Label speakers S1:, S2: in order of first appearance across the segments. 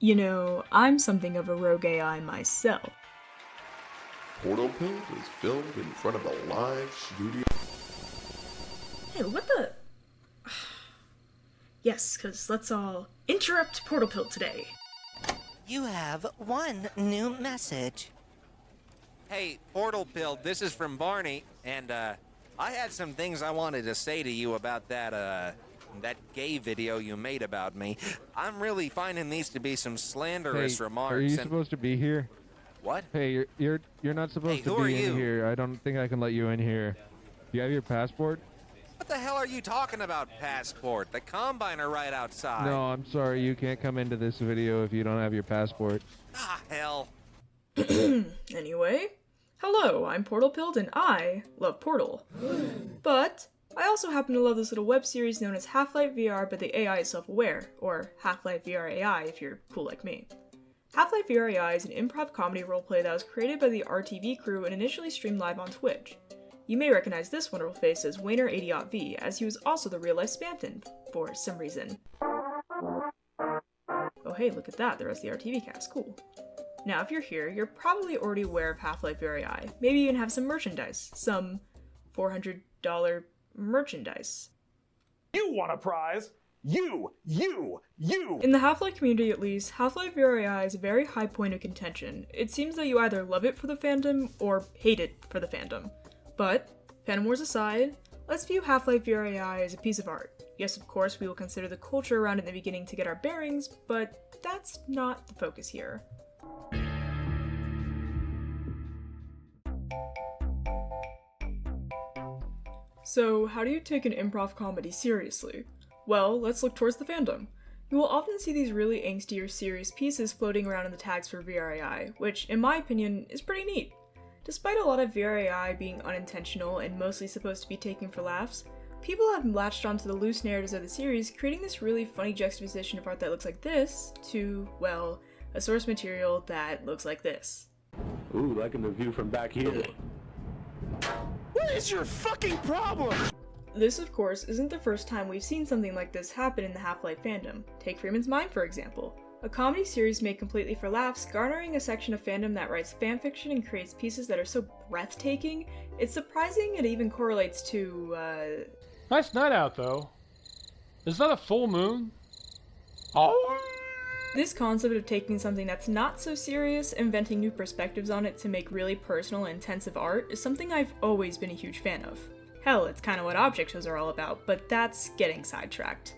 S1: You know, I'm something of a rogue AI myself.
S2: Portalpilled is filmed in front of a live studio.
S1: Hey, what the... Yes, because let's all interrupt Portalpilled today.
S3: You have one new message.
S4: Hey, Portalpilled, this is from Barney, and, I had some things I wanted to say to you about that gay video you made about me. I'm really finding these to be some slanderous remarks.
S5: Are you supposed to be here?
S4: What?
S5: Hey, you're not supposed to be in here. I don't think I can let you in here. Do you have your passport?
S4: What the hell are you talking about, passport? The Combiner right outside.
S5: No, I'm sorry. You can't come into this video if you don't have your passport.
S4: Ah, hell.
S1: Anyway, hello, I'm Portalpilled and I love Portal. But I also happen to love this little web series known as Half-Life VR, but the AI is self-aware, or Half-Life VR AI if you're cool like me. Half-Life VR AI is an improv comedy roleplay that was created by the RTV crew and initially streamed live on Twitch. You may recognize this wonderful face as Wayner80V, as he was also the real-life Spamton, for some reason. Oh hey, look at that, the rest of the RTV cast, cool. Now if you're here, you're probably already aware of Half-Life VR AI, maybe even have some merchandise, some $400 merchandise.
S6: You want a prize? You!
S1: In the Half-Life community at least, Half-Life VR AI is a very high point of contention. It seems that you either love it for the fandom, or hate it for the fandom. But, fandom wars aside, let's view Half-Life VR AI as a piece of art. Yes, of course, we will consider the culture around it in the beginning to get our bearings, but that's not the focus here. So, how do you take an improv comedy seriously? Well, let's look towards the fandom. You will often see these really angsty or serious pieces floating around in the tags for VR AI, which, in my opinion, is pretty neat. Despite a lot of VR AI being unintentional and mostly supposed to be taken for laughs, people have latched onto the loose narratives of the series, creating this really funny juxtaposition of art that looks like this to, well, a source material that looks like this.
S7: Ooh, liking the view from back here.
S6: What is your fucking problem?
S1: This, of course, isn't the first time we've seen something like this happen in the Half-Life fandom. Take Freeman's Mind, for example. A comedy series made completely for laughs, garnering a section of fandom that writes fanfiction and creates pieces that are so breathtaking, it's surprising it even correlates to,
S8: Nice night out, though. Is that a full moon?
S6: Oh!
S1: This concept of taking something that's not so serious, inventing new perspectives on it to make really personal and intensive art is something I've always been a huge fan of. Hell, it's kind of what object shows are all about, but that's getting sidetracked.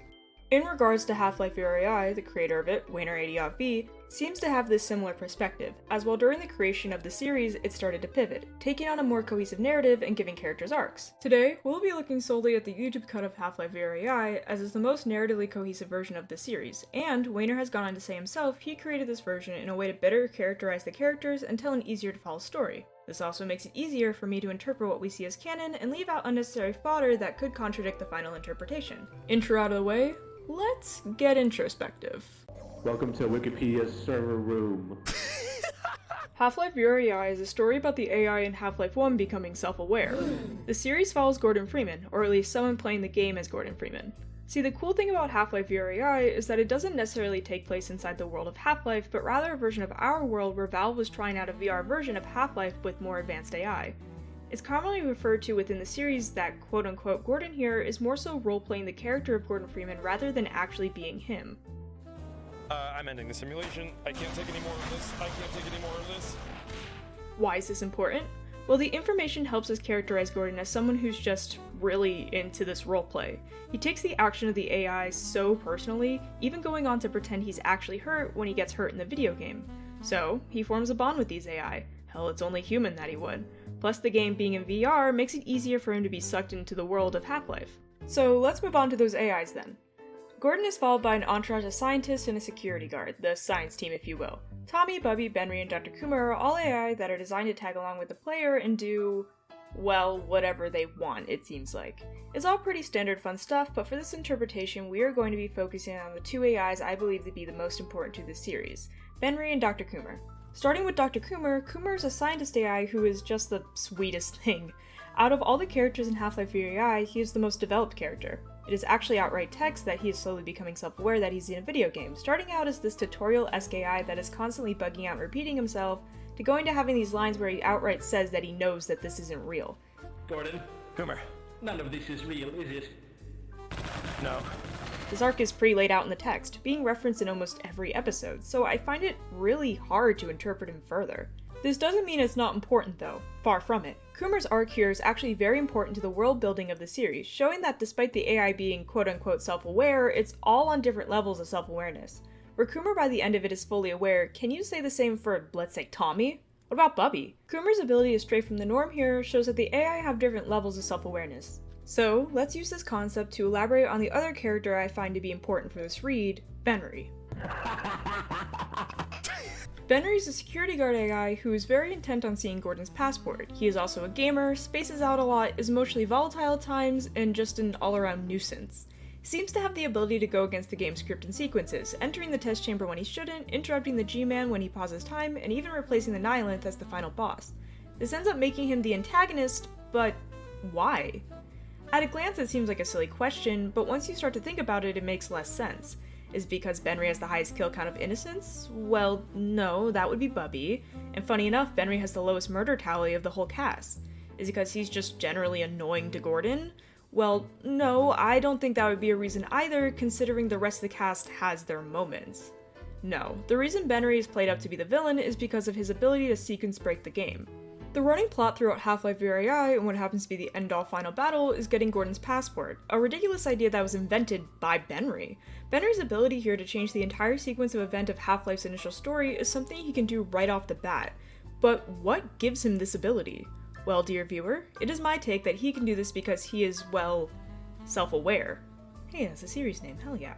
S1: In regards to Half-Life VR AI, the creator of it, Wayner80V, seems to have this similar perspective, as while during the creation of the series, it started to pivot, taking on a more cohesive narrative and giving characters arcs. Today, we'll be looking solely at the YouTube cut of Half-Life VR AI, as is the most narratively cohesive version of the series, and Wayner has gone on to say himself he created this version in a way to better characterize the characters and tell an easier to follow story. This also makes it easier for me to interpret what we see as canon and leave out unnecessary fodder that could contradict the final interpretation. Intro out of the way, let's get introspective.
S7: Welcome to Wikipedia's server room.
S1: Half-Life VR AI is a story about the AI in Half-Life 1 becoming self-aware. The series follows Gordon Freeman, or at least someone playing the game as Gordon Freeman. See, the cool thing about Half-Life VR AI is that it doesn't necessarily take place inside the world of Half-Life, but rather a version of our world where Valve was trying out a VR version of Half-Life with more advanced AI. It's commonly referred to within the series that quote-unquote Gordon here is more so role-playing the character of Gordon Freeman rather than actually being him.
S6: I'm ending the simulation. I can't take any more of this. I can't take any more of this.
S1: Why is this important? Well, the information helps us characterize Gordon as someone who's just really into this roleplay. He takes the action of the AI so personally, even going on to pretend he's actually hurt when he gets hurt in the video game. So, he forms a bond with these AI. Hell, it's only human that he would. Plus, the game being in VR makes it easier for him to be sucked into the world of Half-Life. So, let's move on to those AIs then. Gordon is followed by an entourage of scientists and a security guard, the science team if you will. Tommy, Bubby, Benry, and Dr. Coomer are all AI that are designed to tag along with the player and do, well, whatever they want, it seems like. It's all pretty standard fun stuff, but for this interpretation, we are going to be focusing on the two AIs I believe to be the most important to this series, Benry and Dr. Coomer. Starting with Dr. Coomer, Coomer is a scientist AI who is just the sweetest thing. Out of all the characters in Half-Life VR AI, he is the most developed character. It is actually outright text that he is slowly becoming self-aware that he's in a video game, starting out as this tutorial-esque AI that is constantly bugging out and repeating himself, to going to having these lines where he outright says that he knows that this isn't real.
S7: Gordon,
S6: Coomer.
S7: none of this is real, is it?
S6: No.
S1: This arc is pretty laid out in the text, being referenced in almost every episode, so I find it really hard to interpret him further. This doesn't mean it's not important though, far from it. Coomer's arc here is actually very important to the world building of the series, showing that despite the AI being quote-unquote self-aware, it's all on different levels of self-awareness. Where Coomer by the end of it is fully aware, can you say the same for, let's say, Tommy? What about Bubby? Coomer's ability to stray from the norm here shows that the AI have different levels of self-awareness. So, let's use this concept to elaborate on the other character I find to be important for this read, Benry. Benry is a security guard AI who is very intent on seeing Gordon's passport. He is also a gamer, spaces out a lot, is emotionally volatile at times, and just an all-around nuisance. He seems to have the ability to go against the game's script and sequences, entering the test chamber when he shouldn't, interrupting the G-Man when he pauses time, and even replacing the Nihilith as the final boss. This ends up making him the antagonist, but why? At a glance it seems like a silly question, but once you start to think about it, it makes less sense. Is it because Benry has the highest kill count of innocents? Well, no, that would be Bubby. And funny enough, Benry has the lowest murder tally of the whole cast. Is it because he's just generally annoying to Gordon? Well, no, I don't think that would be a reason either, considering the rest of the cast has their moments. No, the reason Benry is played up to be the villain is because of his ability to sequence break the game. The running plot throughout Half-Life VRAI and what happens to be the end-all final battle is getting Gordon's passport, a ridiculous idea that was invented by Benry. Benry's ability here to change the entire sequence of event of Half-Life's initial story is something he can do right off the bat. But what gives him this ability? Well, dear viewer, it is my take that he can do this because he is, well, self-aware. Hey, that's a series name, hell yeah.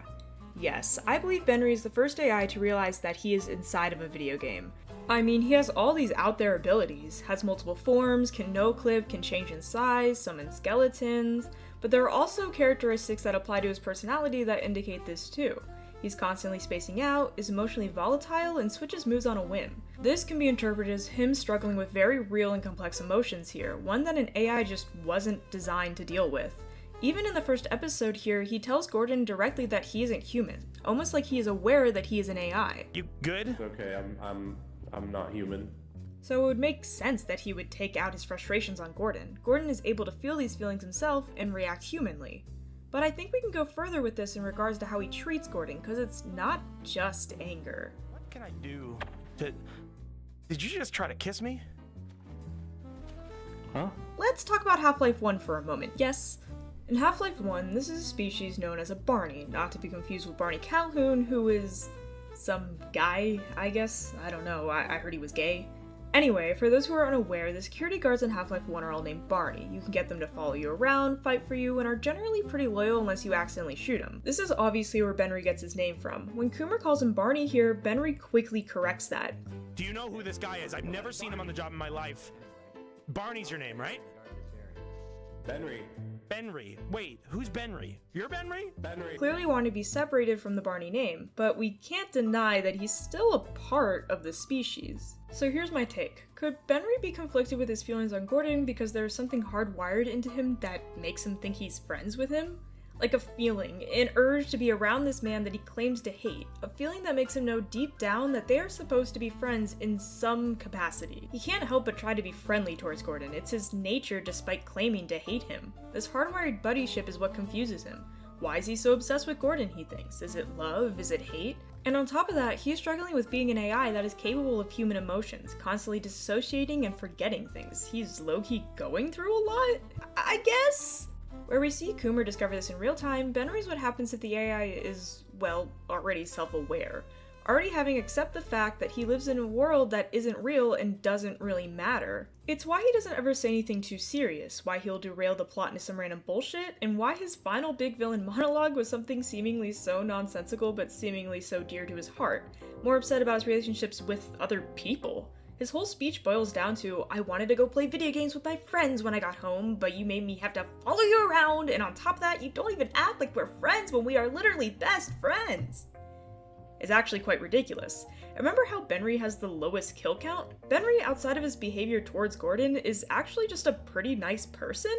S1: Yes, I believe Benry is the first AI to realize that he is inside of a video game. I mean, he has all these out there abilities, has multiple forms, can no-clip, can change in size, summon skeletons, but there are also characteristics that apply to his personality that indicate this too. He's constantly spacing out, is emotionally volatile, and switches moves on a whim. This can be interpreted as him struggling with very real and complex emotions here, one that an AI just wasn't designed to deal with. Even in the first episode here, he tells Gordon directly that he isn't human, almost like he is aware that he is an AI.
S6: You good?
S7: It's okay, I'm not human.
S1: So it would make sense that he would take out his frustrations on Gordon. Gordon is able to feel these feelings himself and react humanly. But I think we can go further with this in regards to how he treats Gordon, because it's not just anger.
S6: What can I do to... Did you just try to kiss me?
S7: Huh?
S1: Let's talk about Half-Life 1 for a moment. Yes, in Half-Life 1, this is a species known as a barney, not to be confused with Barney Calhoun, who is some guy, I guess? I don't know, I heard he was gay. Anyway, for those who are unaware, the security guards in Half-Life 1 are all named Barney. You can get them to follow you around, fight for you, and are generally pretty loyal unless you accidentally shoot them. This is obviously where Benry gets his name from. When Coomer calls him Barney here, Benry quickly corrects that.
S6: Do you know who this guy is? I've never seen him on the job in my life. Barney's your name, right?
S7: Benry.
S6: Benry. Wait, who's Benry? You're Benry?
S7: Benry.
S1: Clearly want to be separated from the Barney name, but we can't deny that he's still a part of the species. So here's my take. Could Benry be conflicted with his feelings on Gordon because there's something hardwired into him that makes him think he's friends with him? Like a feeling, an urge to be around this man that he claims to hate, a feeling that makes him know deep down that they are supposed to be friends in some capacity. He can't help but try to be friendly towards Gordon, it's his nature despite claiming to hate him. This hardwired buddyship is what confuses him. Why is he so obsessed with Gordon, he thinks? Is it love? Is it hate? And on top of that, he's struggling with being an AI that is capable of human emotions, constantly dissociating and forgetting things. He's low-key going through a lot, I guess? Where we see Coomer discover this in real time, Benry's what happens if the AI is, well, already self-aware. Already having accept the fact that he lives in a world that isn't real and doesn't really matter. It's why he doesn't ever say anything too serious, why he'll derail the plot into some random bullshit, and why his final big villain monologue was something seemingly so nonsensical but seemingly so dear to his heart, more upset about his relationships with other people. His whole speech boils down to, I wanted to go play video games with my friends when I got home, but you made me have to follow you around, and on top of that, you don't even act like we're friends when we are literally best friends. It's actually quite ridiculous. Remember how Benry has the lowest kill count? Benry, outside of his behavior towards Gordon, is actually just a pretty nice person.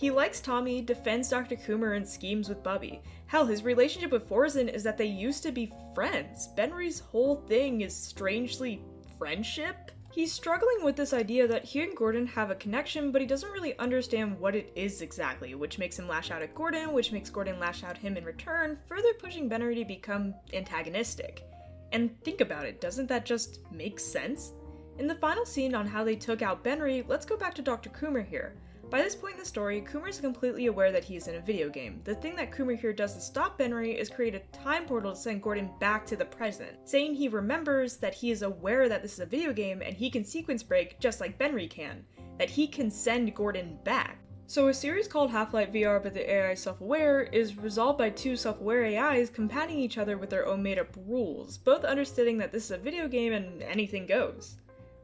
S1: He likes Tommy, defends Dr. Coomer, and schemes with Bubby. Hell, his relationship with Forzen is that they used to be friends. Benry's whole thing is strangely friendship? He's struggling with this idea that he and Gordon have a connection, but he doesn't really understand what it is exactly, which makes him lash out at Gordon, which makes Gordon lash out at him in return, further pushing Benry to become antagonistic. And think about it, doesn't that just make sense? In the final scene on how they took out Benry, let's go back to Dr. Coomer here. By this point in the story, Coomer is completely aware that he is in a video game. The thing that Coomer here does to stop Benry is create a time portal to send Gordon back to the present, saying he remembers that he is aware that this is a video game and he can sequence break just like Benry can, that he can send Gordon back. So a series called Half-Life VR but the AI Self-Aware is resolved by two self-aware AIs combating each other with their own made-up rules, both understanding that this is a video game and anything goes.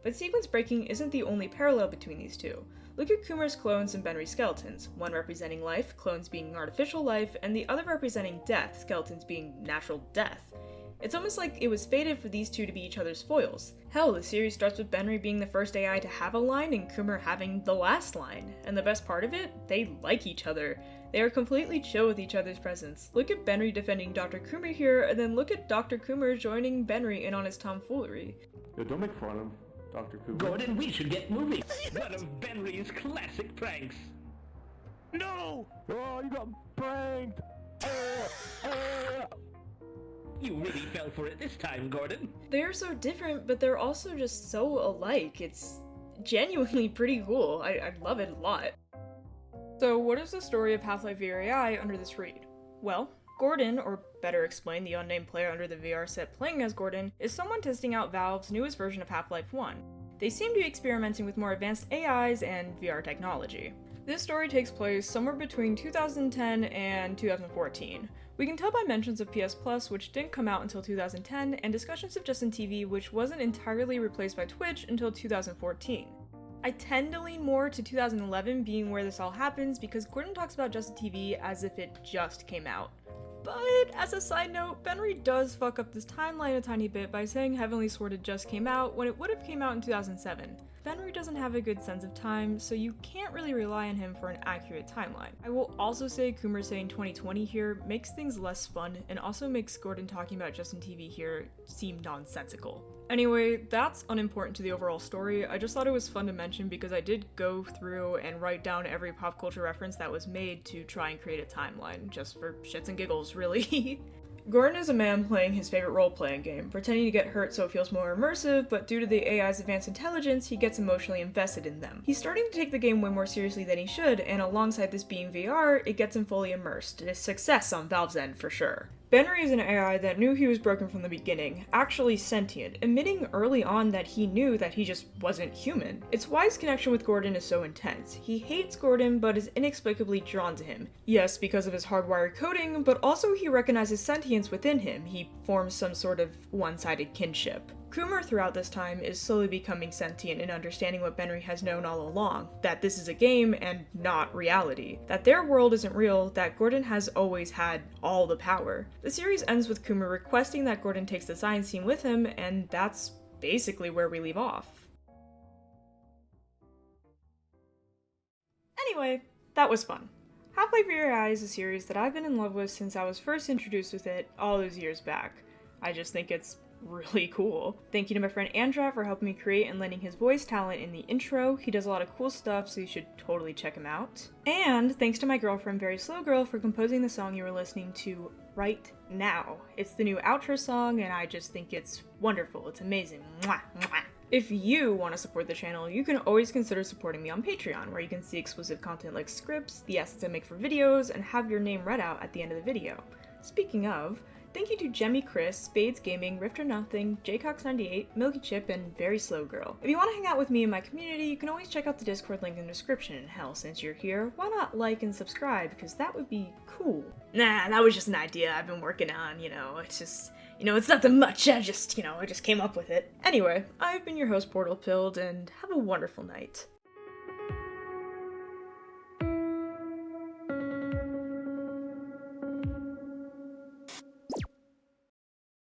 S1: But sequence breaking isn't the only parallel between these two. Look at Coomer's clones and Benry's skeletons, one representing life, clones being artificial life, and the other representing death, skeletons being natural death. It's almost like it was fated for these two to be each other's foils. Hell, the series starts with Benry being the first AI to have a line and Coomer having the last line. And the best part of it? They like each other. They are completely chill with each other's presence. Look at Benry defending Dr. Coomer here, and then look at Dr. Coomer joining Benry in on his tomfoolery.
S7: Yo, don't make fun of Dr. Coomer.
S9: Gordon, we should get moving. One of Benry's classic pranks.
S7: No! Oh, you got pranked!
S9: You really fell for it this time, Gordon.
S1: They are so different, but they're also just so alike. It's genuinely pretty cool. I love it a lot. So what is the story of Half-Life VR AI under this read? Well, Gordon, or better explained, the unnamed player under the VR set playing as Gordon, is someone testing out Valve's newest version of Half-Life 1. They seem to be experimenting with more advanced AIs and VR technology. This story takes place somewhere between 2010 and 2014. We can tell by mentions of PS Plus, which didn't come out until 2010, and discussions of Justin TV, which wasn't entirely replaced by Twitch until 2014. I tend to lean more to 2011 being where this all happens because Gordon talks about Justin TV as if it just came out. But as a side note, Benry does fuck up this timeline a tiny bit by saying Heavenly Sword had just came out when it would have came out in 2007. Benry doesn't have a good sense of time, so you can't really rely on him for an accurate timeline. I will also say Coomer saying 2020 here makes things less fun and also makes Gordon talking about Justin TV here seem nonsensical. Anyway, that's unimportant to the overall story. I just thought it was fun to mention because I did go through and write down every pop culture reference that was made to try and create a timeline, just for shits and giggles, really. Gordon is a man playing his favorite role-playing game, pretending to get hurt so it feels more immersive, but due to the AI's advanced intelligence, he gets emotionally invested in them. He's starting to take the game way more seriously than he should, and alongside this being VR, it gets him fully immersed. It is success on Valve's end for sure. Benry is an AI that knew he was broken from the beginning, actually sentient, admitting early on that he knew that he just wasn't human. It's why his connection with Gordon is so intense. He hates Gordon, but is inexplicably drawn to him. Yes, because of his hardwired coding, but also he recognizes sentience within him. He forms some sort of one-sided kinship. Coomer throughout this time is slowly becoming sentient and understanding what Benry has known all along, that this is a game and not reality, that their world isn't real, that Gordon has always had all the power. The series ends with Coomer requesting that Gordon takes the science team with him, and that's basically where we leave off. Anyway, that was fun. Half-Life VR is a series that I've been in love with since I was first introduced with it all those years back. I just think it's really cool. Thank you to my friend ANDRAT for helping me create and lending his voice talent in the intro. He does a lot of cool stuff, so you should totally check him out. And thanks to my girlfriend Very Slow Girl for composing the song you were listening to right now. It's the new outro song, and I just think it's wonderful. It's amazing. Mwah, mwah. If you want to support the channel, you can always consider supporting me on Patreon, where you can see exclusive content like scripts, the assets I make for videos, and have your name read out at the end of the video. Speaking of, thank you to Jemmy Chris, Spades Gaming, Rift or Nothing, Jcox98, Milky Chip, and Very Slow Girl. If you want to hang out with me in my community, you can always check out the Discord link in the description, and hell, since you're here, why not like and subscribe, because that would be cool. Nah, that was just an idea I've been working on, it's just, it's nothing much, I just came up with it. Anyway, I've been your host, Portalpilled, and have a wonderful night.